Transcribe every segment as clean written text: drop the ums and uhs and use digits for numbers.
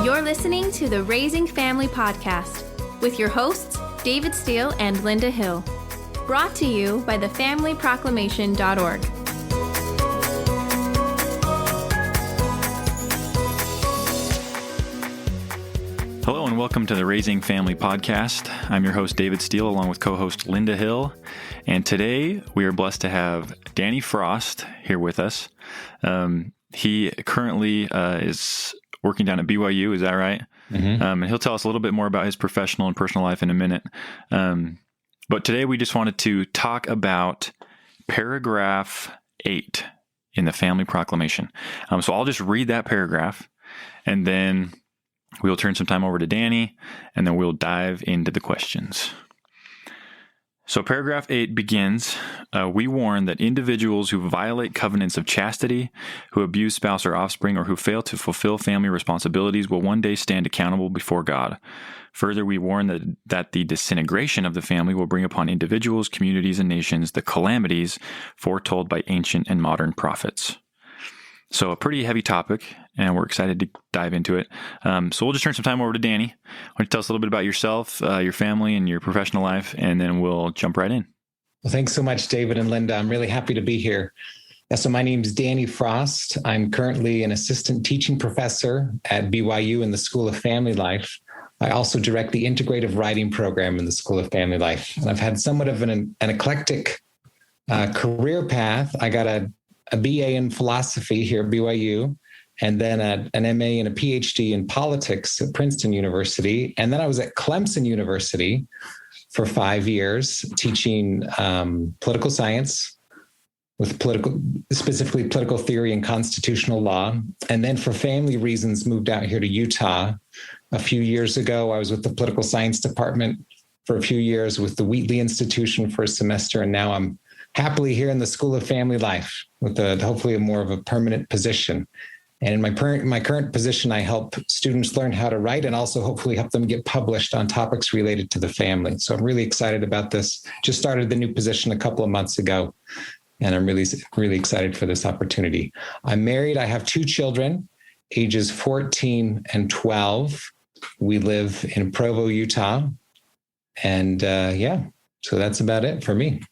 You're listening to the Raising Family podcast with your hosts, David Steele and Linda Hill. Brought to you by the familyproclamation.org. Hello and welcome to the Raising Family podcast. I'm your host, David Steele, along with co-host Linda Hill. And today we are blessed to have Danny Frost here with us. He currently is working down at BYU. Is that right? Mm-hmm. And he'll tell us a little bit more about his professional and personal life in a minute. But today we just wanted to talk about paragraph 8 in the Family Proclamation. So I'll just read that paragraph and then we'll turn some time over to Danny, and then we'll dive into the questions. So paragraph 8 begins, we warn that individuals who violate covenants of chastity, who abuse spouse or offspring, or who fail to fulfill family responsibilities will one day stand accountable before God. Further, we warn that the disintegration of the family will bring upon individuals, communities, and nations the calamities foretold by ancient and modern prophets. So a pretty heavy topic, and we're excited to dive into it. So we'll just turn some time over to Danny. Why don't you tell us a little bit about yourself, your family, and your professional life, and then we'll jump right in. Well, thanks so much, David and Linda. I'm really happy to be here. So my name's Danny Frost. I'm currently an assistant teaching professor at BYU in the School of Family Life. I also direct the integrative writing program in the School of Family Life. And I've had somewhat of an eclectic career path. I got a BA in philosophy here at BYU, and then an MA and a PhD in politics at Princeton University. And then I was at Clemson University for 5 years teaching political science with specifically political theory and constitutional law. And then for family reasons, moved out here to Utah. A few years ago, I was with the political science department for a few years with the Wheatley Institution for a semester. And now I'm happily here in the School of Family Life with hopefully more of a permanent position. And in my current position, I help students learn how to write and also hopefully help them get published on topics related to the family. So I'm really excited about this. Just started the new position a couple of months ago, and I'm really, really excited for this opportunity. I'm married. I have 2 children, ages 14 and 12. We live in Provo, Utah. And so that's about it for me.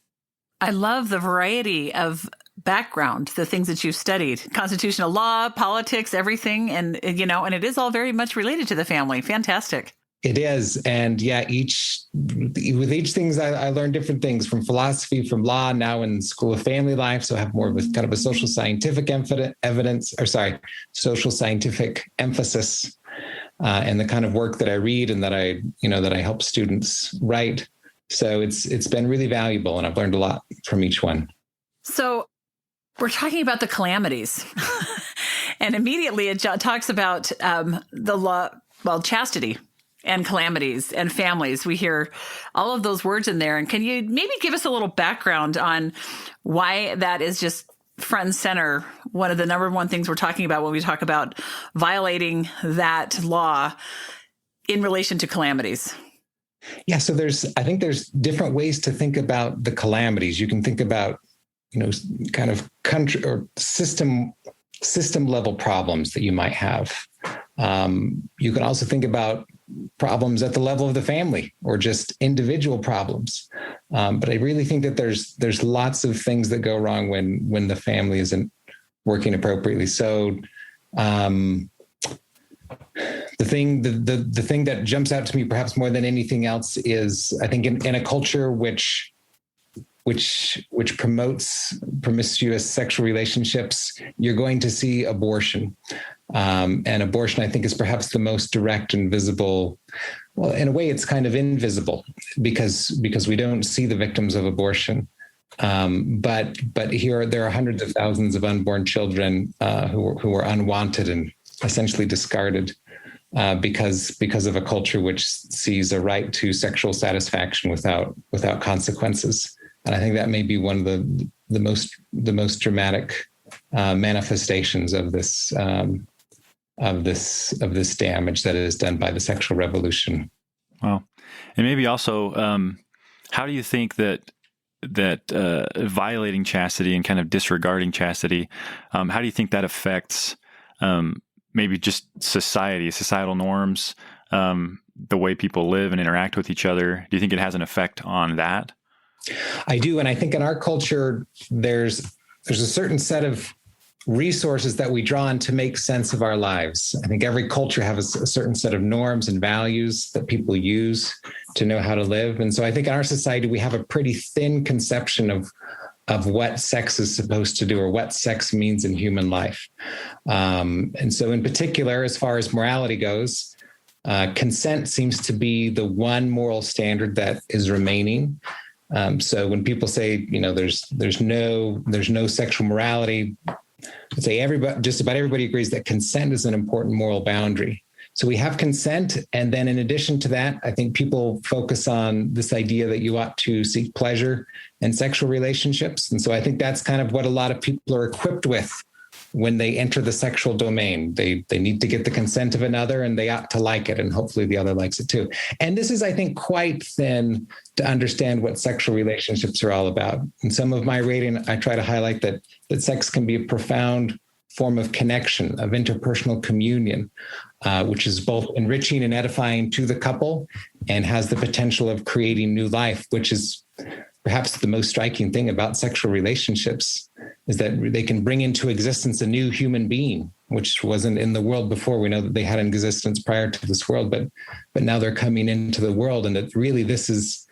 I love the variety of background, the things that you've studied, constitutional law, politics, everything. And it is all very much related to the family. Fantastic. It is. And with each things, I learned different things from philosophy, from law, now in School of Family Life. So I have more of a kind of a social scientific social scientific emphasis and the kind of work that I read and that I help students write. So it's been really valuable, and I've learned a lot from each one. So we're talking about the calamities, and immediately it talks about the law, chastity and calamities and families. We hear all of those words in there. And can you maybe give us a little background on why that is just front and center, one of the number one things we're talking about when we talk about violating that law in relation to calamities? Yeah, so I think there's different ways to think about the calamities. You can think about, kind of country or system level problems that you might have. You can also think about problems at the level of the family or just individual problems. But I really think that there's lots of things that go wrong when the family isn't working appropriately. So the thing that jumps out to me perhaps more than anything else is, I think in a culture which promotes promiscuous sexual relationships, you're going to see abortion. And abortion, I think, is perhaps the most direct and visible. Well, in a way, it's kind of invisible because we don't see the victims of abortion. But here there are hundreds of thousands of unborn children who are unwanted and essentially discarded because of a culture which sees a right to sexual satisfaction without consequences. And I think that may be one of the most dramatic manifestations of this damage that is done by the sexual revolution. Wow. And maybe also, how do you think that violating chastity and kind of disregarding chastity, how do you think that affects maybe just societal norms, the way people live and interact with each other? Do you think it has an effect on that? I do. And I think in our culture, there's a certain set of resources that we draw on to make sense of our lives. I think every culture has a certain set of norms and values that people use to know how to live. And so I think in our society, we have a pretty thin conception of what sex is supposed to do or what sex means in human life. And so in particular, as far as morality goes, consent seems to be the one moral standard that is remaining. So when people say, there's no sexual morality, I'd say just about everybody agrees that consent is an important moral boundary. So we have consent. And then in addition to that, I think people focus on this idea that you ought to seek pleasure in sexual relationships. And so I think that's kind of what a lot of people are equipped with when they enter the sexual domain. They need to get the consent of another, and they ought to like it. And hopefully the other likes it too. And this is, I think, quite thin to understand what sexual relationships are all about. In some of my reading, I try to highlight that sex can be a profound form of connection, of interpersonal communion, which is both enriching and edifying to the couple and has the potential of creating new life, which is perhaps the most striking thing about sexual relationships, is that they can bring into existence a new human being, which wasn't in the world before. We know that they had an existence prior to this world, but now they're coming into the world. And that really, this is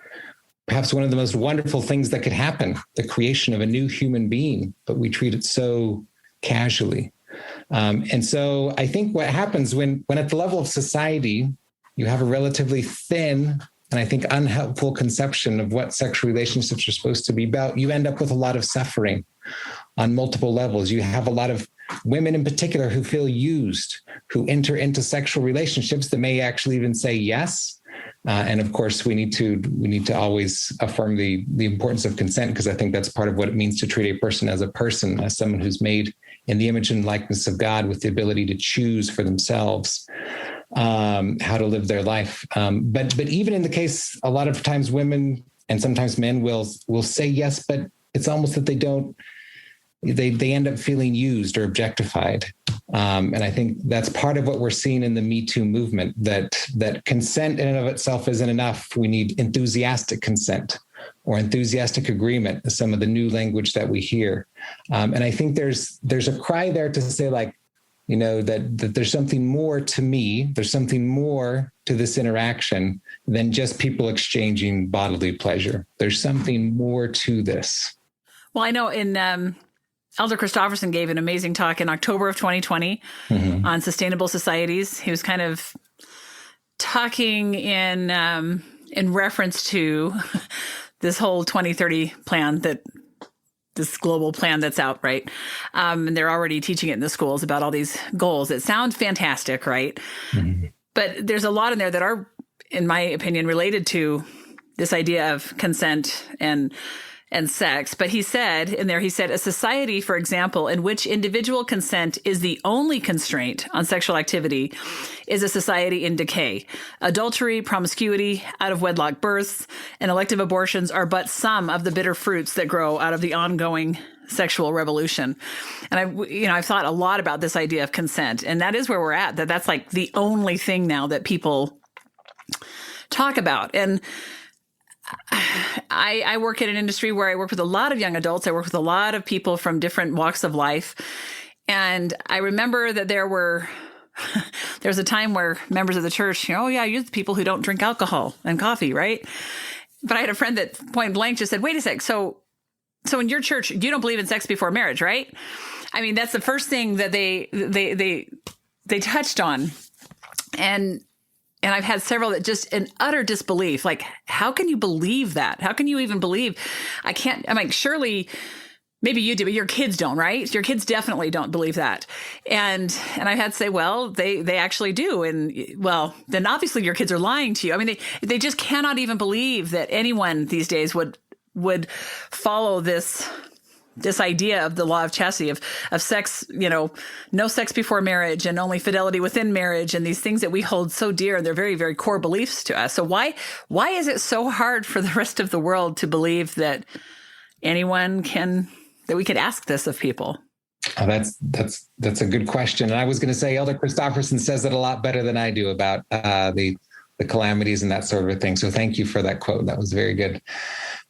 perhaps one of the most wonderful things that could happen, the creation of a new human being, but we treat it so casually. And so I think what happens when at the level of society, you have a relatively thin and I think unhelpful conception of what sexual relationships are supposed to be about, you end up with a lot of suffering on multiple levels. You have a lot of women in particular who feel used, who enter into sexual relationships that may actually even say yes. And of course, we need to always affirm the importance of consent, because I think that's part of what it means to treat a person, as someone who's made in the image and likeness of God, with the ability to choose for themselves how to live their life. But even in the case, a lot of times women and sometimes men will say yes, but it's almost that they end up feeling used or objectified. And I think that's part of what we're seeing in the Me Too movement, that consent in and of itself isn't enough. We need enthusiastic consent or enthusiastic agreement, is some of the new language that we hear. And I think there's a cry there to say, like, that there's something more to me, there's something more to this interaction than just people exchanging bodily pleasure. There's something more to this. Well, I know in Elder Christofferson gave an amazing talk in October of 2020 on sustainable societies. He was kind of talking in reference to this whole 2030 plan, this global plan that's out, right? And they're already teaching it in the schools about all these goals. It sounds fantastic, right? Mm-hmm. But there's a lot in there that are, in my opinion, related to this idea of consent and sex. But he said a society, for example, in which individual consent is the only constraint on sexual activity is a society in decay. Adultery, promiscuity, out of wedlock births, and elective abortions are but some of the bitter fruits that grow out of the ongoing sexual revolution. And I've thought a lot about this idea of consent, and that is where we're at, that's like the only thing now that people talk about. And I work in an industry where I work with a lot of young adults. I work with a lot of people from different walks of life. And I remember that there's a time where members of the church, you're the people who don't drink alcohol and coffee, right? But I had a friend that point blank just said, wait a sec. So in your church, you don't believe in sex before marriage, right? I mean, that's the first thing that they touched on. And I've had several that just in utter disbelief, like, how can you believe that? How can you even believe? I'm like, surely maybe you do, but your kids don't, right? Your kids definitely don't believe that. And I had to say, well, they actually do. And well, then obviously your kids are lying to you. I mean, they just cannot even believe that anyone these days would follow this idea of the law of chastity, of sex, no sex before marriage and only fidelity within marriage, and these things that we hold so dear, and they're very, very core beliefs to us. So why is it so hard for the rest of the world to believe that we could ask this of people? Oh, that's a good question. And I was going to say Elder Christofferson says it a lot better than I do about the calamities and that sort of thing. So thank you for that quote. That was very good.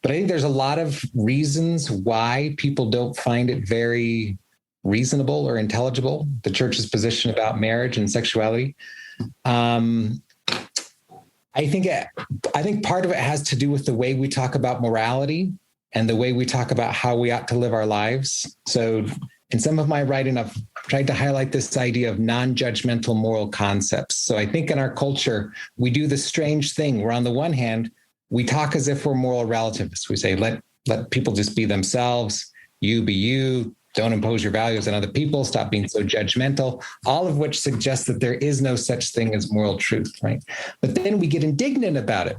But I think there's a lot of reasons why people don't find it very reasonable or intelligible, the church's position about marriage and sexuality. I think part of it has to do with the way we talk about morality and the way we talk about how we ought to live our lives. So in some of my writing, I've tried to highlight this idea of non-judgmental moral concepts. So I think in our culture, we do this strange thing where on the one hand, we talk as if we're moral relativists. We say, let people just be themselves, you be you, don't impose your values on other people, stop being so judgmental, all of which suggests that there is no such thing as moral truth, right? But then we get indignant about it.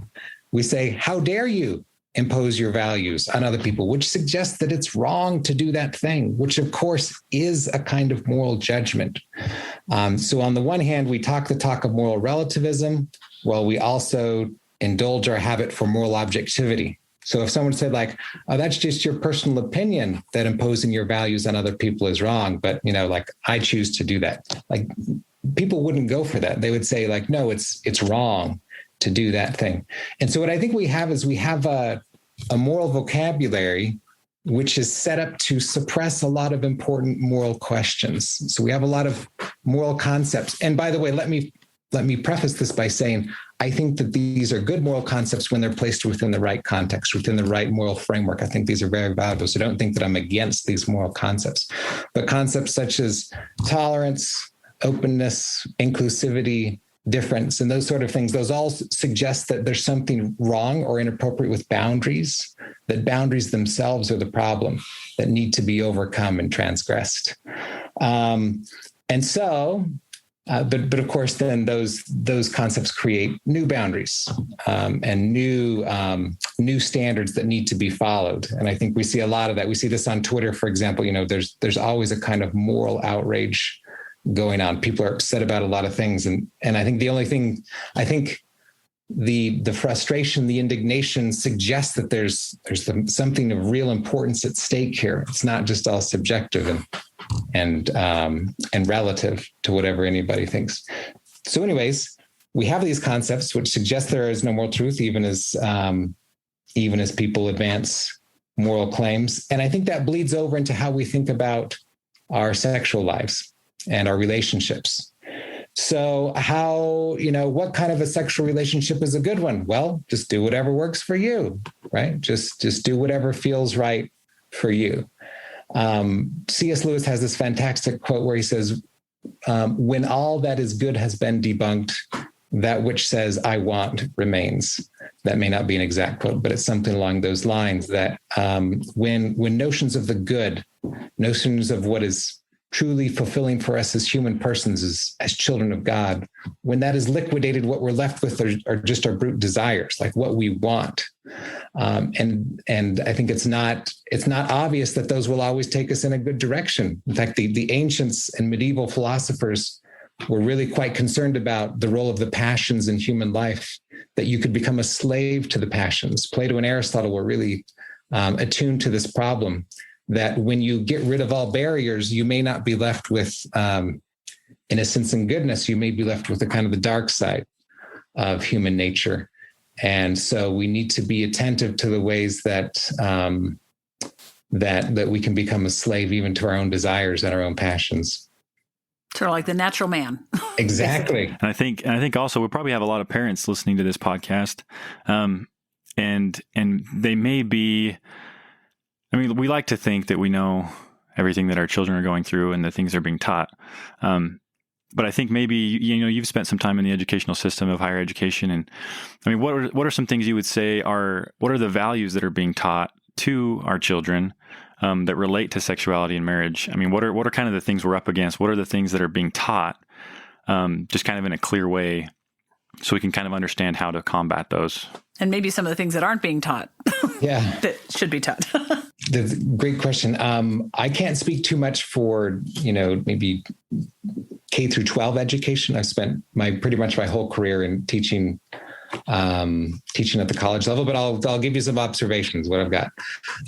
We say, how dare you impose your values on other people, which suggests that it's wrong to do that thing, which of course is a kind of moral judgment. So on the one hand, we talk the talk of moral relativism, while we also indulge our habit for moral objectivity. So if someone said like, oh, that's just your personal opinion that imposing your values on other people is wrong, but like I choose to do that. Like people wouldn't go for that. They would say like, no, it's wrong to do that thing. And so what I think we have is we have a moral vocabulary which is set up to suppress a lot of important moral questions. So we have a lot of moral concepts. And by the way, let me preface this by saying, I think that these are good moral concepts when they're placed within the right context, within the right moral framework. I think these are very valuable. So don't think that I'm against these moral concepts. But concepts such as tolerance, openness, inclusivity, difference, and those sort of things, those all suggest that there's something wrong or inappropriate with boundaries, that boundaries themselves are the problem that need to be overcome and transgressed. But of course, then those concepts create new boundaries and new standards that need to be followed. And I think we see a lot of that. We see this on Twitter, for example. There's always a kind of moral outrage going on. People are upset about a lot of things, and I think the frustration, the indignation suggests that there's something of real importance at stake here. It's not just all subjective and relative to whatever anybody thinks. So anyways, we have these concepts which suggest there is no moral truth, even as people advance moral claims. And I think that bleeds over into how we think about our sexual lives and our relationships. So what kind of a sexual relationship is a good one? Well, just do whatever works for you, right? Just do whatever feels right for you. C.S. Lewis has this fantastic quote where he says, when all that is good has been debunked, that which says I want remains. That may not be an exact quote, but it's something along those lines that when notions of the good, notions of what is truly fulfilling for us as human persons, as children of God, when that is liquidated, what we're left with are just our brute desires, like what we want. And I think it's not obvious that those will always take us in a good direction. In fact, the ancients and medieval philosophers were really quite concerned about the role of the passions in human life, that you could become a slave to the passions. Plato and Aristotle were really attuned to this problem, that when you get rid of all barriers, you may not be left with innocence and goodness. You may be left with the kind of the dark side of human nature. And so we need to be attentive to the ways that we can become a slave even to our own desires and our own passions. Sort of like the natural man. Exactly. And I think also we probably have a lot of parents listening to this podcast, and they may be. I mean, we like to think that we know everything that our children are going through and the things they're being taught. But I think maybe, you've spent some time in the educational system of higher education. And I mean, what are some things you would say what are the values that are being taught to our children that relate to sexuality and marriage? I mean, what are kind of the things we're up against? What are the things that are being taught just kind of in a clear way so we can kind of understand how to combat those? And maybe some of the things that aren't being taught. Yeah. That should be taught. That's a great question. I can't speak too much for, maybe K through 12 education. I've spent pretty much my whole career in teaching at the college level, but I'll give you some observations, what I've got.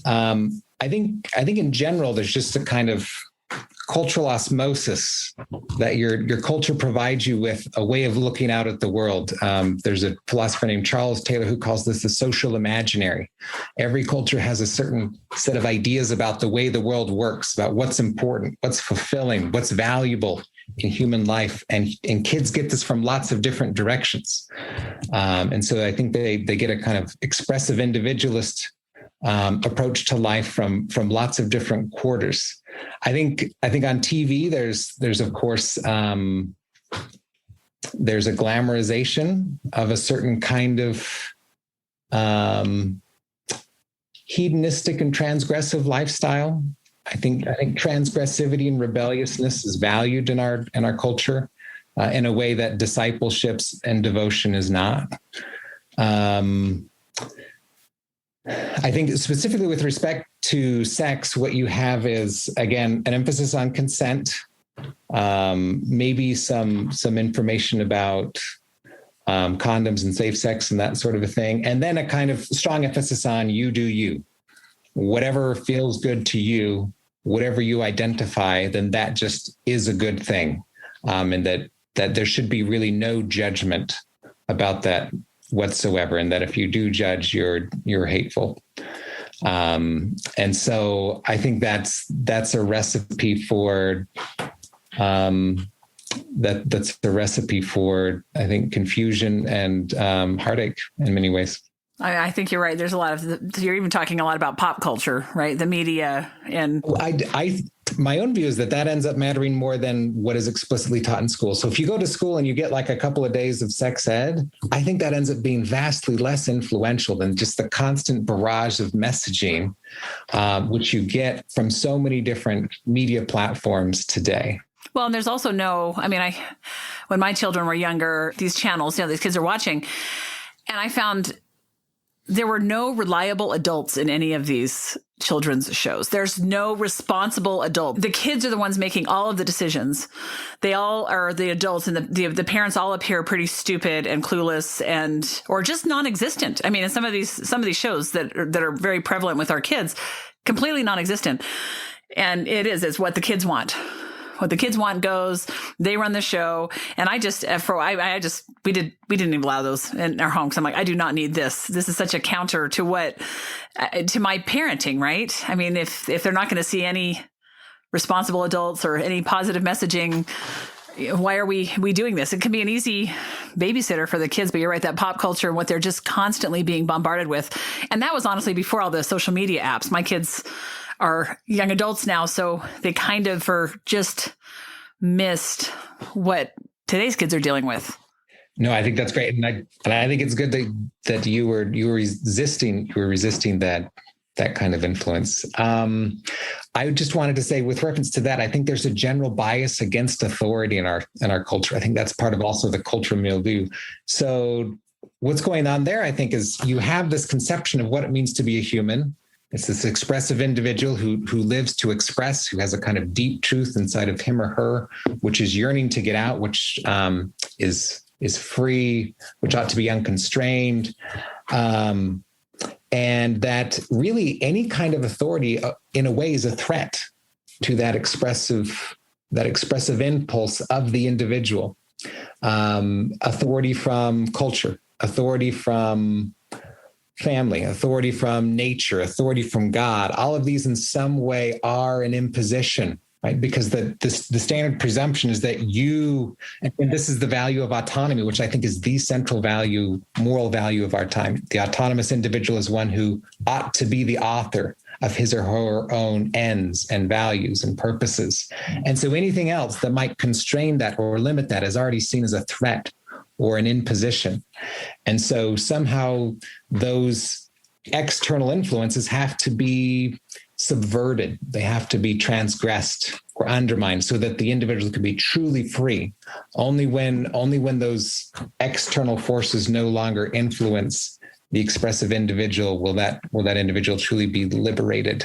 I think in general, there's just a kind of cultural osmosis, that your culture provides you with a way of looking out at the world. There's a philosopher named Charles Taylor who calls this the social imaginary. Every culture has a certain set of ideas about the way the world works, about what's important, what's fulfilling, what's valuable in human life. And kids get this from lots of different directions. And so I think they get a kind of expressive individualist approach to life from lots of different quarters. I think on TV there's of course there's a glamorization of a certain kind of hedonistic and transgressive lifestyle. I think transgressivity and rebelliousness is valued in our culture in a way that discipleships and devotion is not. I think specifically with respect to sex, what you have is, again, an emphasis on consent, maybe some information about condoms and safe sex and that sort of a thing, and then a kind of strong emphasis on you do you. Whatever feels good to you, whatever you identify, then that just is a good thing, and that there should be really no judgment about that whatsoever, and that if you do judge, you're hateful. And so I think that's a recipe for that's a recipe for, I think, confusion and heartache in many ways. I think you're right. There's a lot of, you're even talking a lot about pop culture, right? The media and my own view is that ends up mattering more than what is explicitly taught in school. So if you go to school and you get like a couple of days of sex ed, I think that ends up being vastly less influential than just the constant barrage of messaging, which you get from so many different media platforms today. Well, and there's also when my children were younger, these channels, these kids are watching, and I found there were no reliable adults in any of these children's shows. There's no responsible adult. The kids are the ones making all of the decisions. They all are the adults, and the parents all appear pretty stupid and clueless or just non-existent. I mean, in some of these shows that are very prevalent with our kids, completely non-existent. And it's what the kids want. What the kids want goes. They run the show, and we didn't even allow those in our home because I'm like, I do not need this. This is such a counter to to my parenting, right? I mean, if they're not going to see any responsible adults or any positive messaging, why are we doing this? It can be an easy babysitter for the kids, but you're right, that pop culture and what they're just constantly being bombarded with, and that was honestly before all the social media apps. My kids are young adults now, so they kind of are just missed what today's kids are dealing with. No, I think that's great, and I think it's good that you were resisting that kind of influence. I just wanted to say, with reference to that, I think there's a general bias against authority in our culture. I think that's part of also the cultural milieu. So what's going on there, I think, is you have this conception of what it means to be a human. It's this expressive individual who lives to express, who has a kind of deep truth inside of him or her, which is yearning to get out, which is free, which ought to be unconstrained. And that really any kind of authority in a way is a threat to that expressive impulse of the individual. Authority from culture, authority from family, authority from nature, authority from God, all of these in some way are an imposition, right? Because the standard presumption is that and this is the value of autonomy, which I think is the central moral value of our time. The autonomous individual is one who ought to be the author of his or her own ends and values and purposes. And so anything else that might constrain that or limit that is already seen as a threat or an imposition. And so somehow those external influences have to be subverted. They have to be transgressed or undermined so that the individual can be truly free. Only when those external forces no longer influence the expressive individual will that individual truly be liberated.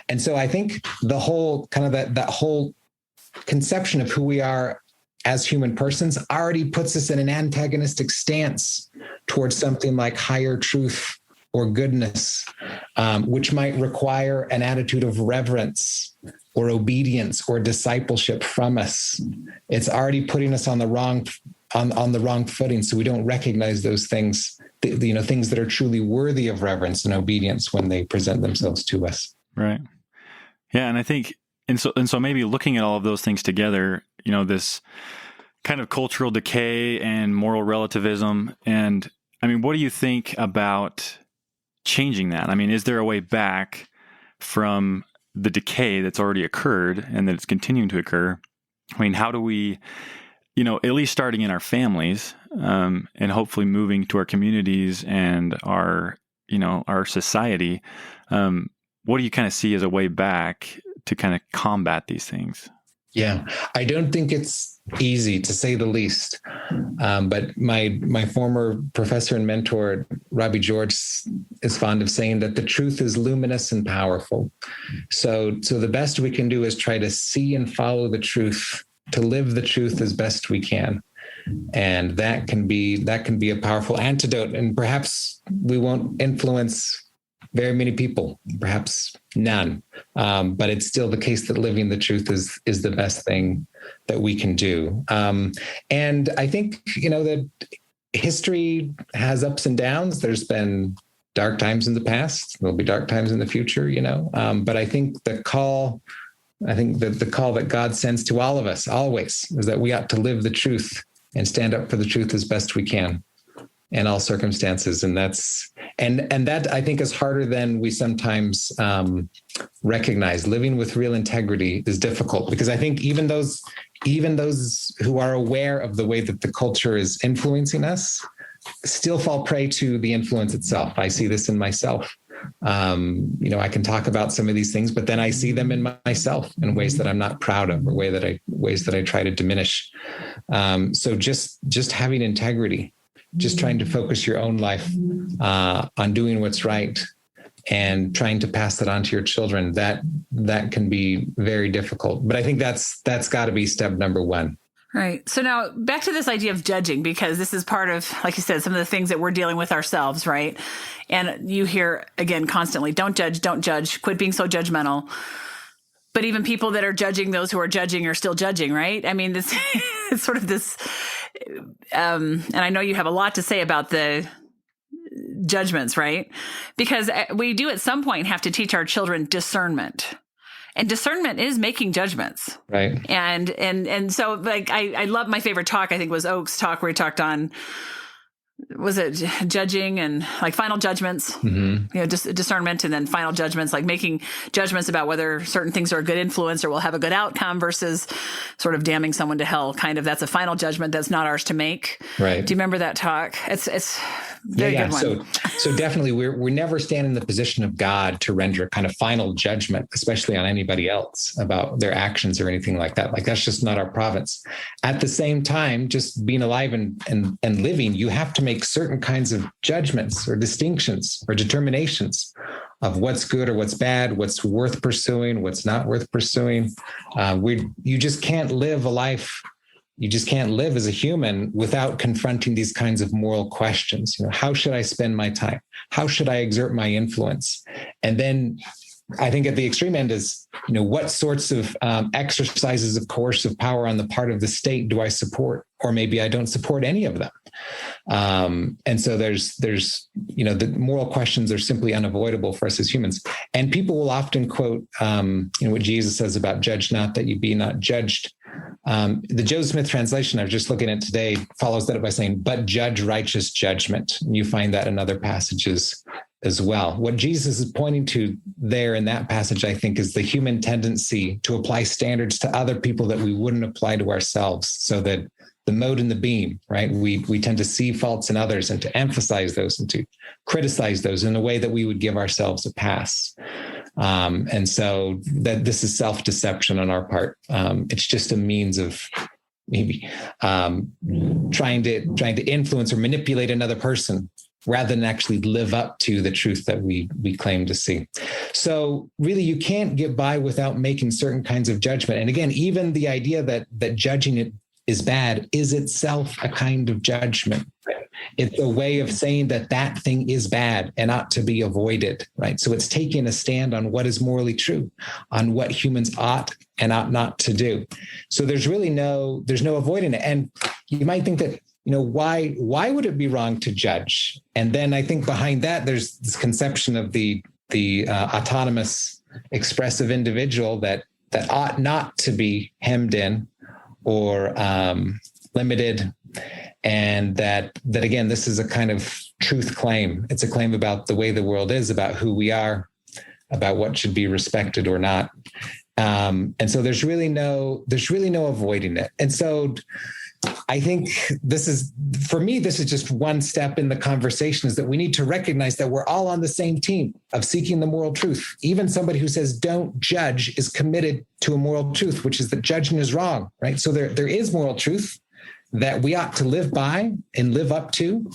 And so I think the whole kind of that whole conception of who we are as human persons already puts us in an antagonistic stance towards something like higher truth or goodness, which might require an attitude of reverence or obedience or discipleship from us. It's already putting us on the wrong footing, so we don't recognize those things, things that are truly worthy of reverence and obedience when they present themselves to us. Right. Yeah, and I think, and so maybe looking at all of those things together, this kind of cultural decay and moral relativism, and I mean, what do you think about changing that? I mean, is there a way back from the decay that's already occurred and that it's continuing to occur? I mean, how do we, at least starting in our families, and hopefully moving to our communities and our society, what do you kind of see as a way back to kind of combat these things? Yeah, I don't think it's easy, to say the least. But my former professor and mentor, Robbie George, is fond of saying that the truth is luminous and powerful. So the best we can do is try to see and follow the truth, to live the truth as best we can. And that can be a powerful antidote. And perhaps we won't influence very many people, perhaps none. But it's still the case that living the truth is the best thing that we can do. And I think, that history has ups and downs. There's been dark times in the past. There'll be dark times in the future, But I think the call that God sends to all of us always is that we ought to live the truth and stand up for the truth as best we can in all circumstances. And that I think is harder than we sometimes recognize. Living with real integrity is difficult, because I think even those who are aware of the way that the culture is influencing us still fall prey to the influence itself. I see this in myself. I can talk about some of these things, but then I see them in myself in ways that I'm not proud of, or ways that I try to diminish. So just having integrity, just trying to focus your own life on doing what's right and trying to pass that on to your children, that can be very difficult. But I think that's got to be step number one. Right. So now back to this idea of judging, because this is part of, like you said, some of the things that we're dealing with ourselves, right? And you hear, again, constantly, don't judge, quit being so judgmental. But even people that are judging those who are judging are still judging, right? I mean, this it's sort of this, and I know you have a lot to say about the judgments, right? Because we do at some point have to teach our children discernment. And discernment is making judgments. Right. And so, like, I love, my favorite talk, I think, was Oak's talk, where he talked on, was it judging and like final judgments, discernment, and then final judgments, like making judgments about whether certain things are a good influence or will have a good outcome, versus sort of damning someone to hell. Kind of, that's a final judgment that's not ours to make. Right. Do you remember that talk? It's very good one. So definitely we never stand in the position of God to render a kind of final judgment, especially on anybody else about their actions or anything like that. Like, that's just not our province. At the same time, just being alive and living, you have to make certain kinds of judgments or distinctions or determinations of what's good or what's bad, what's worth pursuing, what's not worth pursuing. You just can't live a life. You just can't live as a human without confronting these kinds of moral questions. How should I spend my time? How should I exert my influence? And then I think at the extreme end is, what sorts of exercises of coercive power on the part of the state do I support? Or maybe I don't support any of them. And so there's the moral questions are simply unavoidable for us as humans. And people will often quote, what Jesus says about judge not that you be not judged. The Joe Smith translation I was just looking at today follows that up by saying, but judge righteous judgment. And you find that in other passages as well. What Jesus is pointing to there in that passage, I think, is the human tendency to apply standards to other people that we wouldn't apply to ourselves. So that the mote and the beam, right? We tend to see faults in others and to emphasize those and to criticize those in a way that we would give ourselves a pass. And so that this is self-deception on our part. It's just a means of maybe trying to influence or manipulate another person rather than actually live up to the truth that we claim to see. So really, you can't get by without making certain kinds of judgment. And again, even the idea that judging it is bad is itself a kind of judgment. It's a way of saying that that thing is bad and ought to be avoided, right? So it's taking a stand on what is morally true, on what humans ought and ought not to do. So there's no avoiding it. And you might think that, why would it be wrong to judge? And then I think behind that, there's this conception of the autonomous, expressive individual that ought not to be hemmed in or limited. And that again, this is a kind of truth claim. It's a claim about the way the world is, about who we are, about what should be respected or not. And so there's really no avoiding it. And so I think for me, this is just one step in the conversation, is that we need to recognize that we're all on the same team of seeking the moral truth. Even somebody who says don't judge is committed to a moral truth, which is that judging is wrong, right? So there is moral truth that we ought to live by and live up to.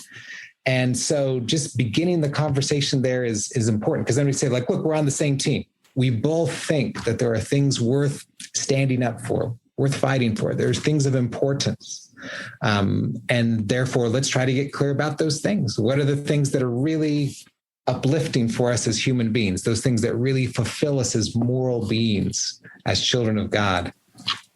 And so just beginning the conversation there is important, because then we say, like, look, we're on the same team. We both think that there are things worth standing up for, worth fighting for. There's things of importance. And therefore, let's try to get clear about those things. What are the things that are really uplifting for us as human beings? Those things that really fulfill us as moral beings, as children of God.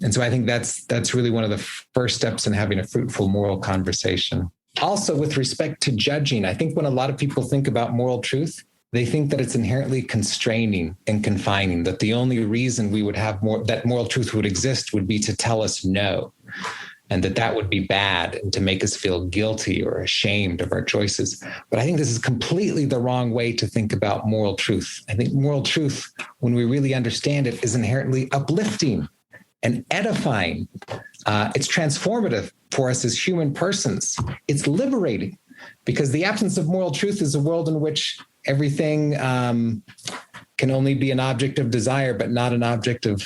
And so I think that's really one of the first steps in having a fruitful moral conversation. Also, with respect to judging, I think when a lot of people think about moral truth, they think that it's inherently constraining and confining, that the only reason we would have that moral truth would exist would be to tell us no, and that would be bad and to make us feel guilty or ashamed of our choices. But I think this is completely the wrong way to think about moral truth. I think moral truth, when we really understand it, is inherently uplifting and edifying. It's transformative for us as human persons. It's liberating, because the absence of moral truth is a world in which everything can only be an object of desire, but not an object of,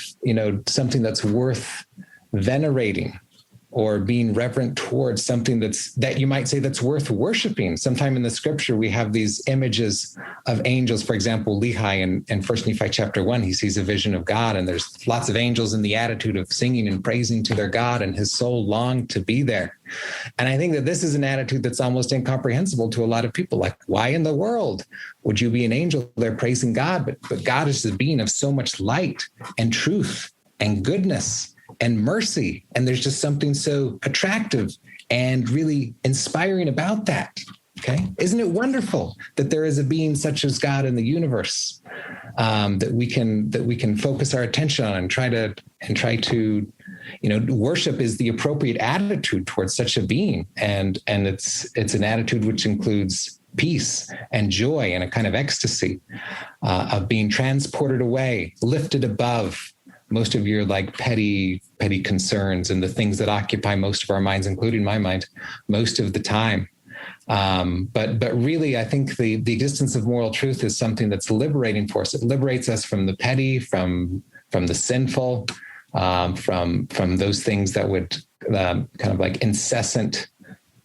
something that's worth venerating or being reverent towards, something that you might say that's worth worshiping. Sometime in the scripture, we have these images of angels. For example, Lehi in 1 Nephi chapter 1, he sees a vision of God, and there's lots of angels in the attitude of singing and praising to their God, and his soul longed to be there. And I think that this is an attitude that's almost incomprehensible to a lot of people. Like, why in the world would you be an angel there praising God? But God is a being of so much light and truth and goodness and mercy. And there's just something so attractive and really inspiring about that. Okay. Isn't it wonderful that there is a being such as God in the universe, that we can focus our attention on and try to, worship is the appropriate attitude towards such a being. And it's an attitude which includes peace and joy and a kind of ecstasy, of being transported away, lifted above most of your petty concerns and the things that occupy most of our minds, including my mind, most of the time. But really, I think the existence of moral truth is something that's liberating for us. It liberates us from the petty, from the sinful, from those things that would kind of like incessant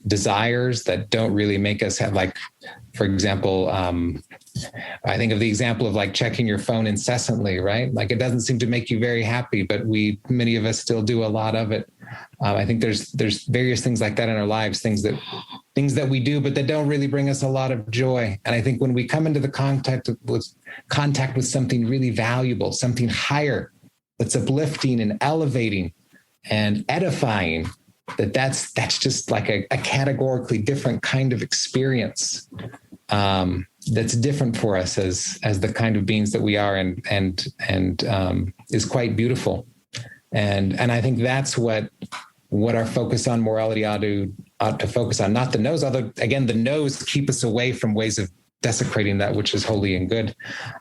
desires that don't really make us have, like, for example, I think of the example of like checking your phone incessantly, right? Like, it doesn't seem to make you very happy, but many of us still do a lot of it. I think there's various things like that in our lives, things that we do, but that don't really bring us a lot of joy. And I think when we come into the contact with something really valuable, something higher, that's uplifting and elevating and edifying, that's just like a categorically different kind of experience, that's different for us as the kind of beings that we are, and is quite beautiful. And I think that's what our focus on morality ought to focus on, not the no's, although again, the no's keep us away from ways of desecrating that which is holy and good.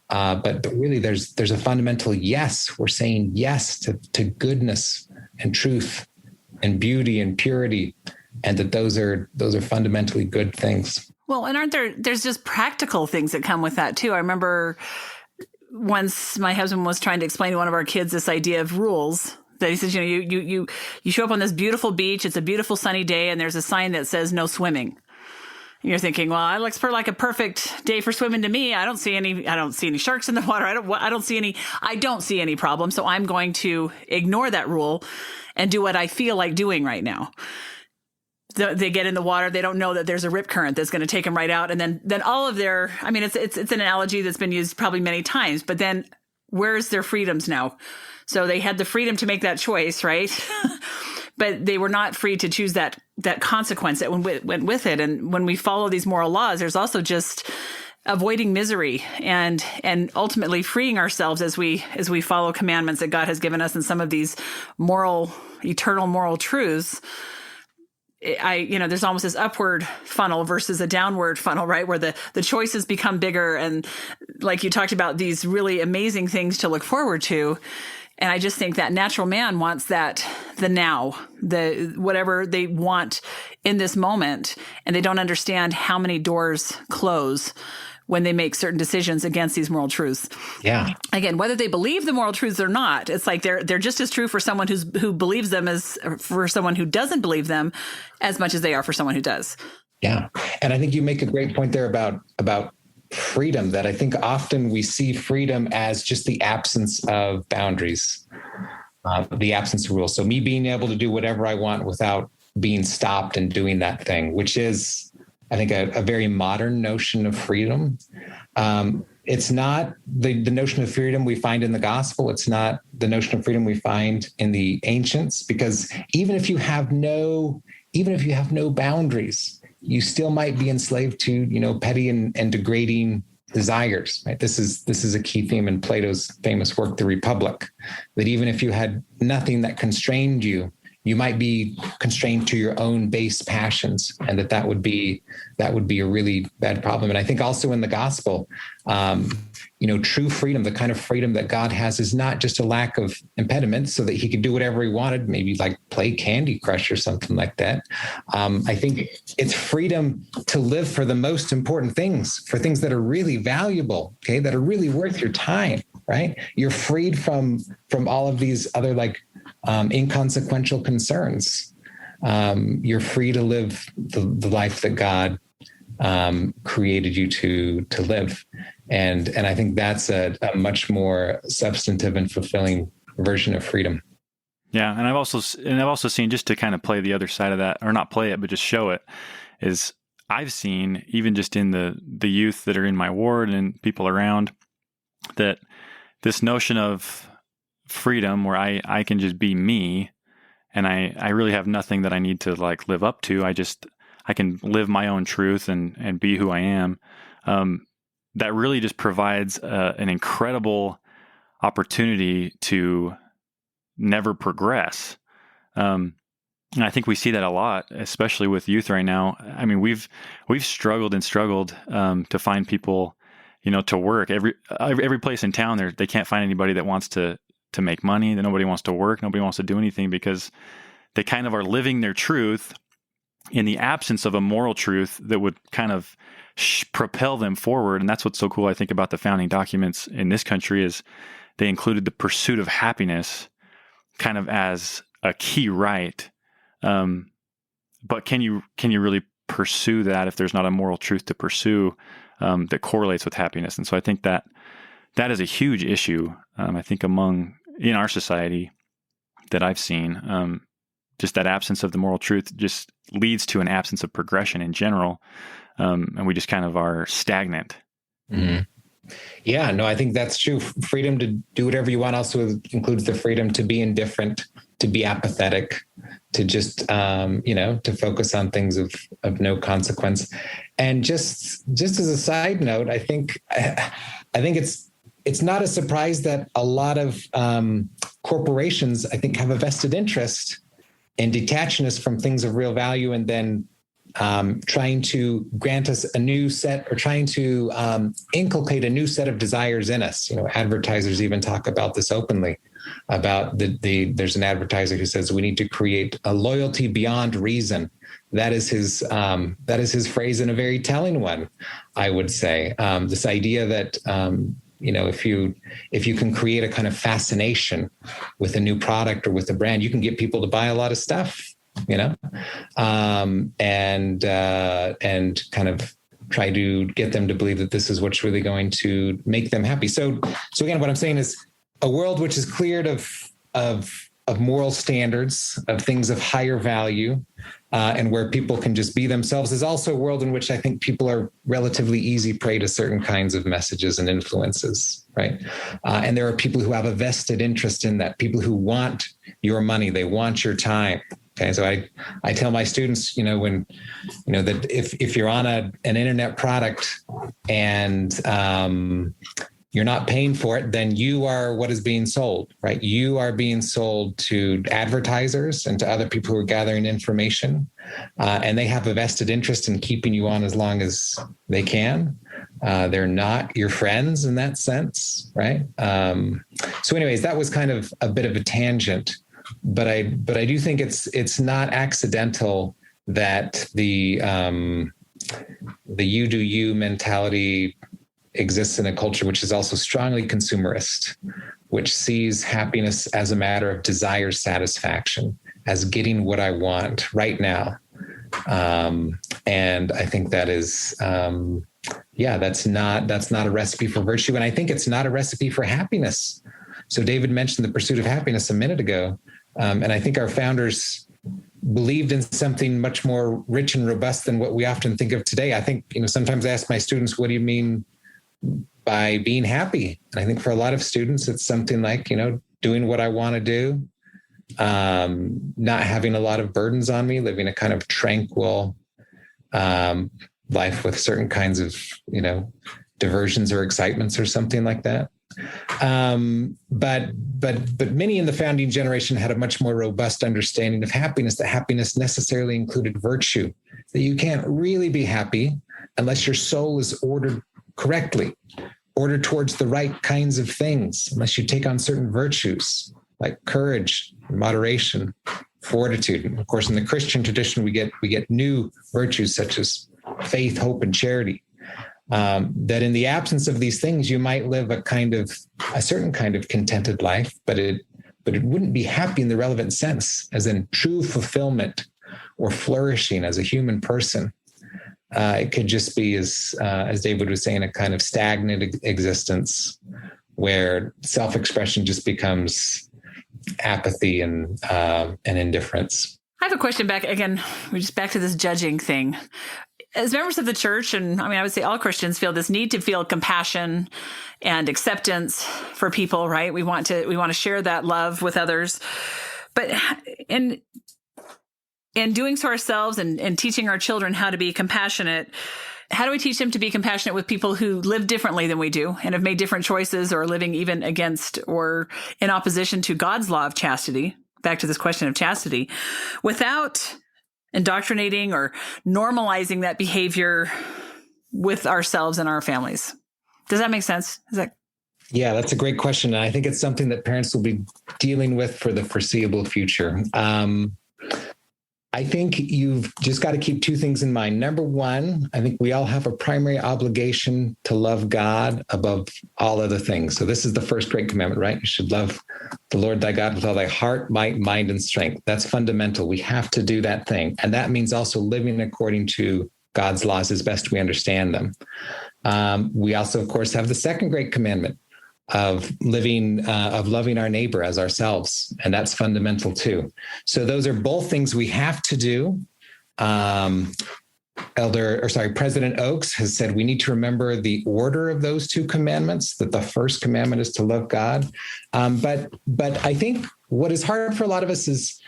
But really there's a fundamental yes. We're saying yes to goodness and truth and beauty and purity, and that those are fundamentally good things. Well, and there's just practical things that come with that too. I remember once my husband was trying to explain to one of our kids this idea of rules, that he says, you show up on this beautiful beach, it's a beautiful sunny day, and there's a sign that says no swimming. And you're thinking, well, it looks like a perfect day for swimming to me. I don't see any sharks in the water. I don't see any problem. So I'm going to ignore that rule and do what I feel like doing right now. they get in the water. They don't know that there's a rip current that's going to take them right out. And then all of their, I mean, it's an analogy that's been used probably many times, but then where's their freedoms now? So they had the freedom to make that choice, right? But they were not free to choose that consequence that went with it. And when we follow these moral laws, there's also just avoiding misery and ultimately freeing ourselves as we follow commandments that God has given us, and some of these eternal moral truths. There's almost this upward funnel versus a downward funnel, right? Where the choices become bigger. And like you talked about, these really amazing things to look forward to. And I just think that natural man wants the now, whatever they want in this moment. And they don't understand how many doors close when they make certain decisions against these moral truths. Yeah. Again, whether they believe the moral truths or not, it's like they're just as true for someone who believes them as for someone who doesn't believe them, as much as they are for someone who does. Yeah. And I think you make a great point there about freedom, that I think often we see freedom as just the absence of boundaries, the absence of rules. So me being able to do whatever I want without being stopped and doing that thing, which is, I think, a very modern notion of freedom. It's not the notion of freedom we find in the gospel. It's not the notion of freedom we find in the ancients, because even if you have no boundaries, you still might be enslaved to, petty and degrading desires, right? This is a key theme in Plato's famous work, The Republic, that even if you had nothing that constrained you, you might be constrained to your own base passions, and that would be a really bad problem. And I think also in the gospel, true freedom, the kind of freedom that God has, is not just a lack of impediments so that he could do whatever he wanted, maybe like play Candy Crush or something like that. I think it's freedom to live for the most important things, for things that are really valuable, okay, that are really worth your time, right? You're freed from all of these other inconsequential concerns. You're free to live the life that God created you to live. And I think that's a much more substantive and fulfilling version of freedom. Yeah. And I've also seen, just to kind of play the other side of that, or not play it, but just show it, is I've seen, even just in the youth that are in my ward and people around, that this notion of freedom where I can just be me, and I really have nothing that I need to live up to. I can live my own truth and be who I am. That really just provides an incredible opportunity to never progress. And I think we see that a lot, especially with youth right now. I mean, we've struggled to find people, to work. Every place in town, they can't find anybody that wants to make money, that nobody wants to work, nobody wants to do anything, because they kind of are living their truth in the absence of a moral truth that would kind of propel them forward. And that's what's so cool, I think, about the founding documents in this country, is they included the pursuit of happiness kind of as a key right. But can you really pursue that if there's not a moral truth to pursue that correlates with happiness? And so I think that is a huge issue, I think, in our society that I've seen. Just that absence of the moral truth just leads to an absence of progression in general. And we just kind of are stagnant. Mm-hmm. Yeah, no, I think that's true. Freedom to do whatever you want also includes the freedom to be indifferent, to be apathetic, to just, to focus on things of no consequence. And just as a side note, I think it's not a surprise that a lot of corporations, I think, have a vested interest in detaching us from things of real value, and then trying to grant us a new set, or trying to inculcate a new set of desires in us. Advertisers even talk about this openly, about there's an advertiser who says we need to create a loyalty beyond reason. That is his phrase, and a very telling one, I would say. This idea that, if you can create a kind of fascination with a new product or with a brand, you can get people to buy a lot of stuff, and kind of try to get them to believe that this is what's really going to make them happy. So again, what I'm saying is, a world which is cleared of moral standards, of things of higher value, and where people can just be themselves, is also a world in which I think people are relatively easy prey to certain kinds of messages and influences, right? And there are people who have a vested interest in that, people who want your money, they want your time. Okay, so I tell my students, that if you're on an internet product and you're not paying for it, then you are what is being sold, right? You are being sold to advertisers and to other people who are gathering information, and they have a vested interest in keeping you on as long as they can. They're not your friends in that sense, right? So anyways, that was kind of a bit of a tangent, but I do think it's not accidental that the you do you mentality exists in a culture which is also strongly consumerist, which sees happiness as a matter of desire satisfaction, as getting what I want right now. And I think that is, that's not a recipe for virtue. And I think it's not a recipe for happiness. So David mentioned the pursuit of happiness a minute ago. And I think our founders believed in something much more rich and robust than what we often think of today. I think, sometimes I ask my students, what do you mean by being happy? And I think for a lot of students, it's something like, doing what I want to do, not having a lot of burdens on me, living a kind of tranquil life with certain kinds of, diversions or excitements or something like that. But many in the founding generation had a much more robust understanding of happiness, that happiness necessarily included virtue, that you can't really be happy unless your soul is ordered correctly, ordered towards the right kinds of things, unless you take on certain virtues like courage, moderation, fortitude. And of course, in the Christian tradition, we get new virtues such as faith, hope, and charity. That in the absence of these things, you might live a certain kind of contented life, but it wouldn't be happy in the relevant sense, as in true fulfillment or flourishing as a human person. It could just be, as David was saying, a kind of stagnant existence where self-expression just becomes apathy and indifference. I have a question back again. We're just back to this judging thing. As members of the church, and I would say all Christians feel this need to feel compassion and acceptance for people, right? We want to share that love with others, but in doing so ourselves and teaching our children how to be compassionate, how do we teach them to be compassionate with people who live differently than we do and have made different choices or living even against or in opposition to God's law of chastity? Back to this question of chastity, without indoctrinating or normalizing that behavior with ourselves and our families. Does that make sense? Yeah, that's a great question. And I think it's something that parents will be dealing with for the foreseeable future. I think you've just got to keep two things in mind. Number one, I think we all have a primary obligation to love God above all other things. So this is the first great commandment, right? You should love the Lord thy God with all thy heart, might, mind, and strength. That's fundamental. We have to do that thing. And that means also living according to God's laws as best we understand them. We also, of course, have the second great commandment of loving our neighbor as ourselves. And that's fundamental too. So those are both things we have to do. President Oakes has said we need to remember the order of those two commandments, that the first commandment is to love God. But I think what is hard for a lot of us is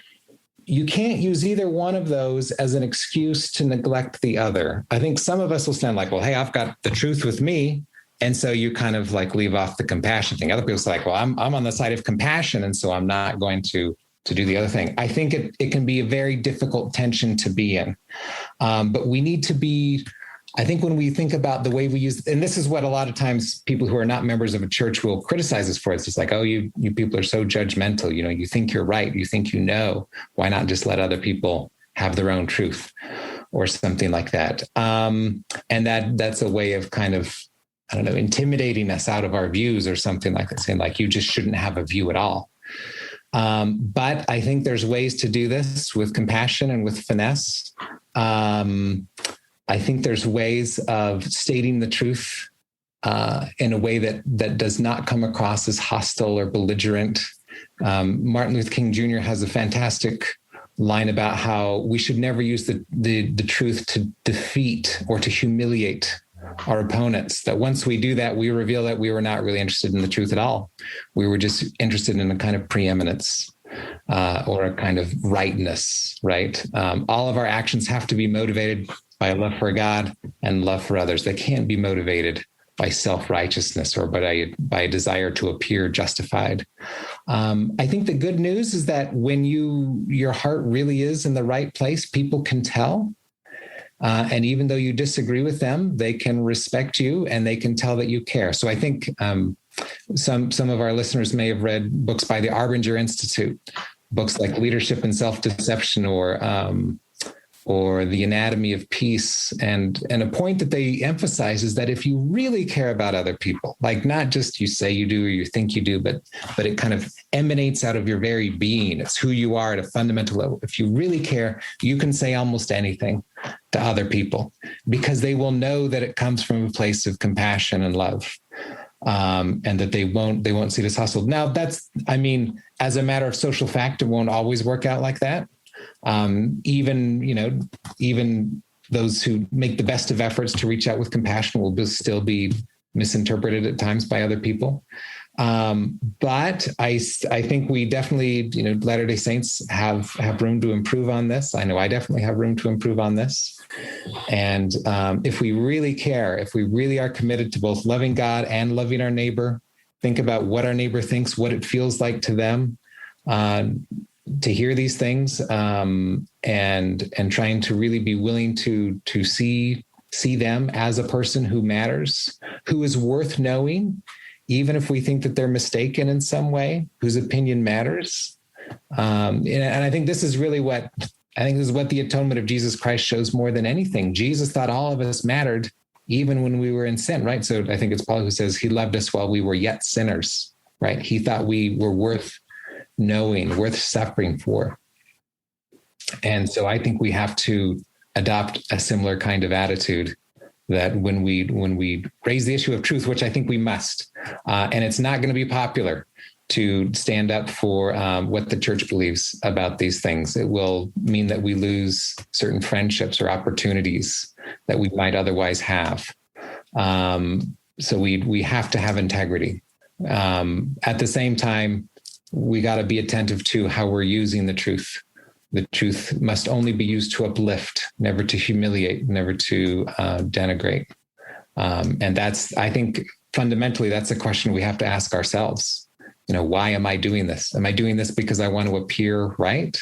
you can't use either one of those as an excuse to neglect the other. I think some of us will stand like, well, hey, I've got the truth with me. And so you kind of like leave off the compassion thing. Other people say like, well, I'm on the side of compassion, and so I'm not going to do the other thing. I think it can be a very difficult tension to be in. But we need to be, I think when we think about the way we use, and this is what a lot of times people who are not members of a church will criticize us for. It's just like, oh, you people are so judgmental. You think you're right. You think you know. Why not just let other people have their own truth or something like that? And that's a way of kind of, I don't know, intimidating us out of our views or something like that, saying like, you just shouldn't have a view at all. But I think there's ways to do this with compassion and with finesse. I think there's ways of stating the truth in a way that does not come across as hostile or belligerent. Martin Luther King Jr. has a fantastic line about how we should never use the truth to defeat or to humiliate our opponents, that once we do that, we reveal that we were not really interested in the truth at all. We were just interested in a kind of preeminence or a kind of rightness, right? All of our actions have to be motivated by a love for God and love for others. They can't be motivated by self-righteousness or by a desire to appear justified. I think the good news is that when your heart really is in the right place, people can tell. And even though you disagree with them, they can respect you and they can tell that you care. So I think some of our listeners may have read books by the Arbinger Institute, books like Leadership and Self-Deception or The Anatomy of Peace. And a point that they emphasize is that if you really care about other people, like not just you say you do or you think you do, but it kind of emanates out of your very being. It's who you are at a fundamental level. If you really care, you can say almost anything to other people because they will know that it comes from a place of compassion and love. And that they won't see it as hostile. Now as a matter of social fact, it won't always work out like that. Even those who make the best of efforts to reach out with compassion will still be misinterpreted at times by other people. But I think we definitely, Latter-day Saints have room to improve on this. I know I definitely have room to improve on this. And if we really care, if we really are committed to both loving God and loving our neighbor, think about what our neighbor thinks, what it feels like to them, to hear these things, and trying to really be willing to see them as a person who matters, who is worth knowing, even if we think that they're mistaken in some way, whose opinion matters. And I think this is really what the atonement of Jesus Christ shows more than anything. Jesus thought all of us mattered, even when we were in sin, right? So I think it's Paul who says he loved us while we were yet sinners, right? He thought we were worth knowing, worth suffering for. And so I think we have to adopt a similar kind of attitude, that when we raise the issue of truth, which I think we must, and it's not going to be popular to stand up for what the church believes about these things. It will mean that we lose certain friendships or opportunities that we might otherwise have. So we have to have integrity. At the same time, we got to be attentive to how we're using the truth. The truth must only be used to uplift, never to humiliate, never to denigrate. And I think fundamentally, that's a question we have to ask ourselves. Why am I doing this? Am I doing this because I want to appear right?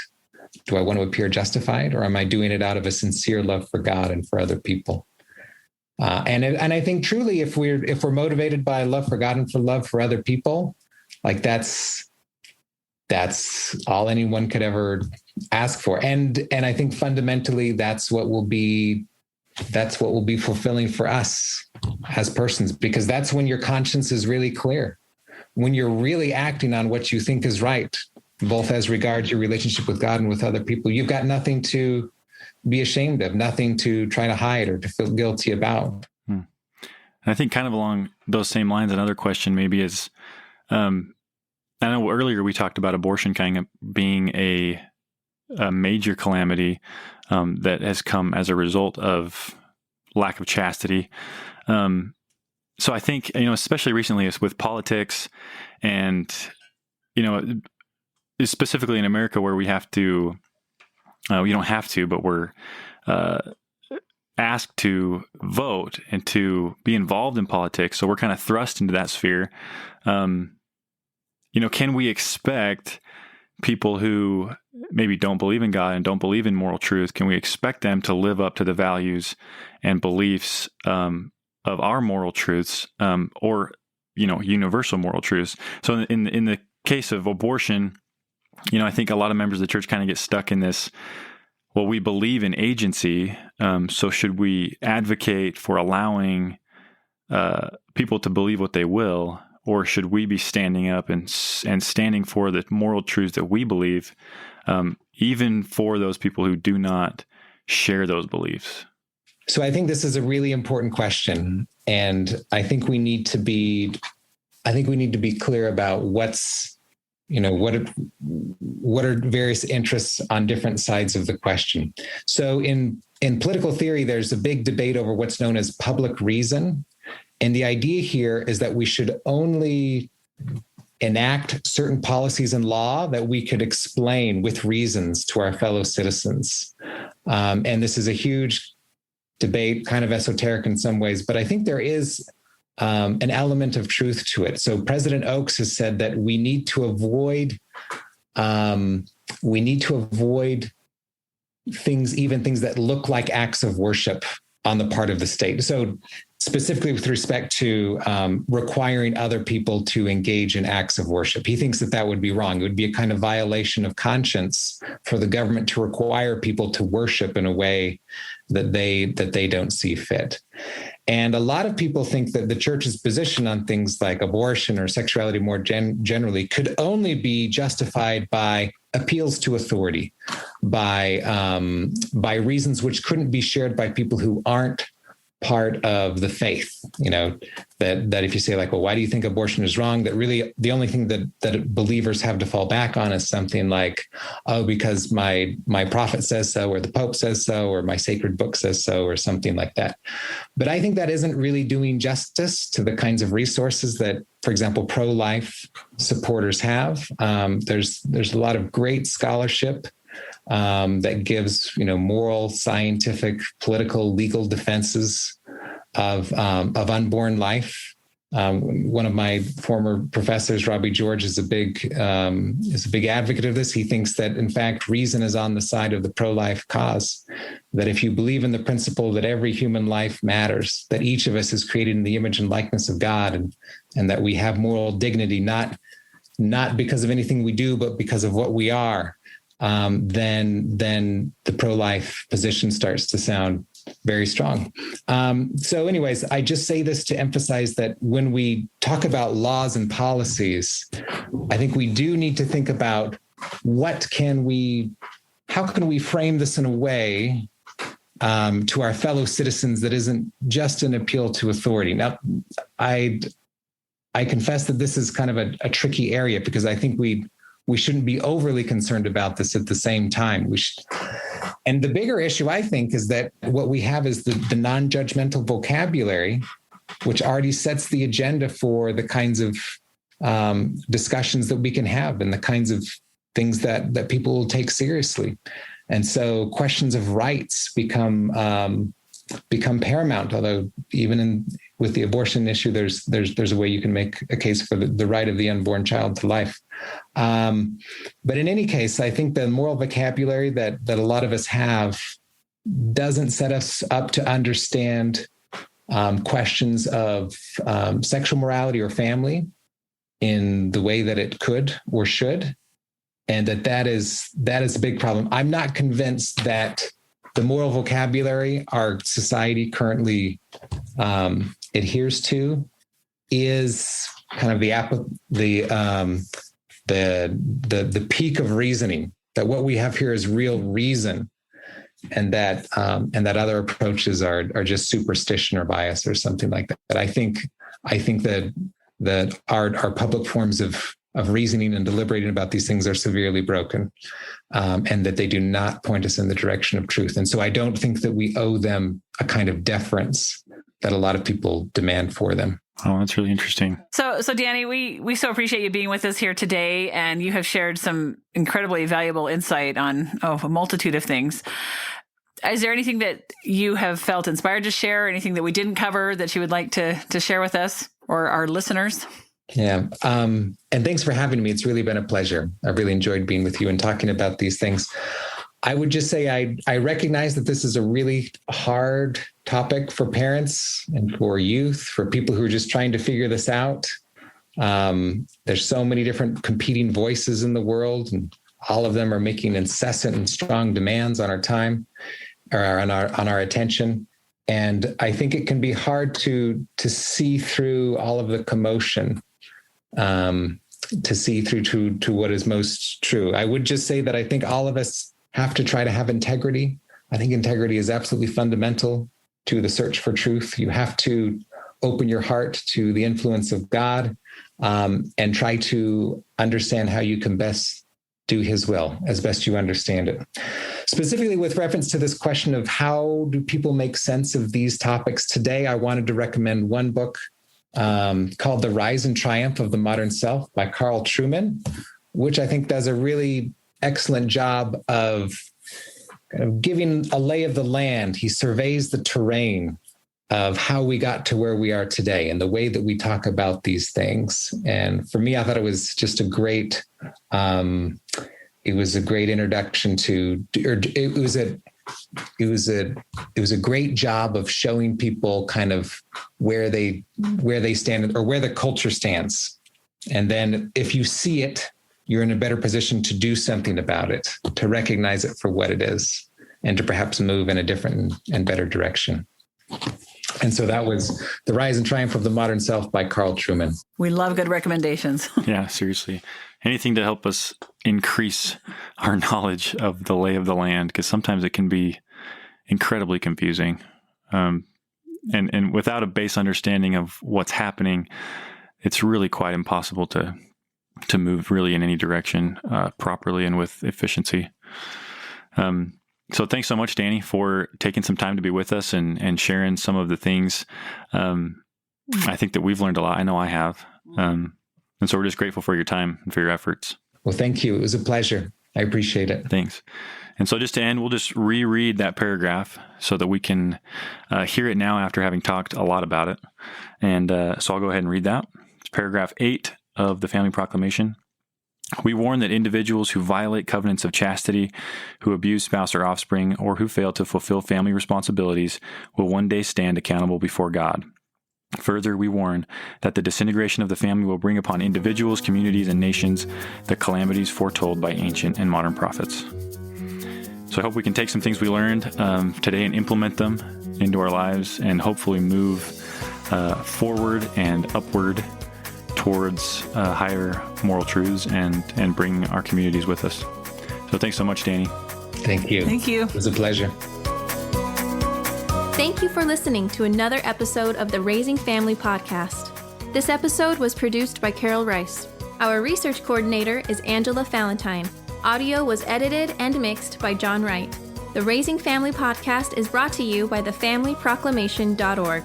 Do I want to appear justified? Or am I doing it out of a sincere love for God and for other people? And I think truly, if we're motivated by love for God and for love for other people, like that's all anyone could ever ask for. And I think fundamentally that's what will be fulfilling for us as persons, because that's when your conscience is really clear, when you're really acting on what you think is right, both as regards your relationship with God and with other people. You've got nothing to be ashamed of, nothing to try to hide or to feel guilty about. And I think kind of along those same lines, another question maybe is, I know earlier we talked about abortion kind of being a major calamity that has come as a result of lack of chastity. So I think, especially recently with politics and, specifically in America where we have to, we don't have to, but we're asked to vote and to be involved in politics. So we're kind of thrust into that sphere. Can we expect people who maybe don't believe in God and don't believe in moral truth, can we expect them to live up to the values and beliefs of our moral truths, or universal moral truths? So in the case of abortion, I think a lot of members of the church kind of get stuck in this. Well, we believe in agency, so should we advocate for allowing people to believe what they will? Or should we be standing up and standing for the moral truths that we believe, even for those people who do not share those beliefs? So I think this is a really important question, and I think we need to be clear about what's what are various interests on different sides of the question. So in political theory, there's a big debate over what's known as public reason. And the idea here is that we should only enact certain policies and law that we could explain with reasons to our fellow citizens. And this is a huge debate, kind of esoteric in some ways, but I think there is an element of truth to it. So President Oakes has said that we need to avoid things that look like acts of worship on the part of the state. So specifically with respect to requiring other people to engage in acts of worship, he thinks that would be wrong. It would be a kind of violation of conscience for the government to require people to worship in a way that they don't see fit. And a lot of people think that the church's position on things like abortion or sexuality more generally could only be justified by appeals to authority, by reasons which couldn't be shared by people who aren't part of the faith. That if you say like, well, why do you think abortion is wrong? That really the only thing that believers have to fall back on is something like, oh, because my prophet says so, or the Pope says so, or my sacred book says so, or something like that. But I think that isn't really doing justice to the kinds of resources that, for example, pro-life supporters have. There's a lot of great scholarship that gives, moral, scientific, political, legal defenses of unborn life. One of my former professors, Robbie George, is a big advocate of this. He thinks that, in fact, reason is on the side of the pro-life cause. That if you believe in the principle that every human life matters, that each of us is created in the image and likeness of God, and that we have moral dignity, not because of anything we do, but because of what we are, then the pro-life position starts to sound very strong. So anyways, I just say this to emphasize that when we talk about laws and policies, I think we do need to think about how can we frame this in a way to our fellow citizens that isn't just an appeal to authority. Now, I confess that this is kind of a tricky area, because I think we shouldn't be overly concerned about this at the same time. And the bigger issue, I think, is that what we have is the non-judgmental vocabulary, which already sets the agenda for the kinds of discussions that we can have and the kinds of things that people will take seriously. And so questions of rights become paramount, although even with the abortion issue, there's a way you can make a case for the right of the unborn child to life. But in any case, I think the moral vocabulary that a lot of us have doesn't set us up to understand questions of sexual morality or family in the way that it could or should. And that is a big problem. I'm not convinced that the moral vocabulary our society currently adheres to is kind of the peak of reasoning. That what we have here is real reason, and that other approaches are just superstition or bias or something like that. But I think that our public forms of reasoning and deliberating about these things are severely broken, and that they do not point us in the direction of truth. And so I don't think that we owe them a kind of deference that a lot of people demand for them. Oh, that's really interesting. So Danny, we so appreciate you being with us here today, and you have shared some incredibly valuable insight on a multitude of things. Is there anything that you have felt inspired to share, anything that we didn't cover that you would like to share with us or our listeners? Yeah. And thanks for having me. It's really been a pleasure. I really enjoyed being with you and talking about these things. I would just say I recognize that this is a really hard topic for parents and for youth, for people who are just trying to figure this out. There's so many different competing voices in the world, and all of them are making incessant and strong demands on our time or on our attention. And I think it can be hard to see through all of the commotion, to see through to what is most true. I would just say that I think all of us have to try to have integrity. I think integrity is absolutely fundamental to the search for truth. You have to open your heart to the influence of God. and try to understand how you can best do his will as best you understand it. Specifically with reference to this question of how do people make sense of these topics today, I wanted to recommend one book called The Rise and Triumph of the Modern Self by Carl Trueman, which I think does a really excellent job of kind of giving a lay of the land. He surveys the terrain of how we got to where we are today and the way that we talk about these things. And for me, I thought it was just a great, it was a great introduction to, or it was a great job of showing people kind of where they stand or where the culture stands. And then if you see it, you're in a better position to do something about it, to recognize it for what it is, and to perhaps move in a different and better direction. And so that was The Rise and Triumph of the Modern Self by Carl Trueman. We love good recommendations. Yeah, seriously. Anything to help us increase our knowledge of the lay of the land, because sometimes it can be incredibly confusing. And without a base understanding of what's happening, it's really quite impossible to move really in any direction properly and with efficiency. So thanks so much, Danny, for taking some time to be with us and sharing some of the things. I think that we've learned a lot. I know I have. And so we're just grateful for your time and for your efforts. Well, thank you. It was a pleasure. I appreciate it. Thanks. And so just to end, we'll just reread that paragraph so that we can hear it now after having talked a lot about it. And so I'll go ahead and read that. It's paragraph 8 of the Family Proclamation. We warn that individuals who violate covenants of chastity, who abuse spouse or offspring, or who fail to fulfill family responsibilities will one day stand accountable before God. Further, we warn that the disintegration of the family will bring upon individuals, communities, and nations the calamities foretold by ancient and modern prophets. So I hope we can take some things we learned today and implement them into our lives and hopefully move forward and upward towards higher moral truths and bring our communities with us. So thanks so much, Danny. Thank you. Thank you. It was a pleasure. Thank you for listening to another episode of the Raising Family podcast. This episode was produced by Carol Rice. Our research coordinator is Angela Valentine. Audio was edited and mixed by John Wright. The Raising Family podcast is brought to you by the familyproclamation.org.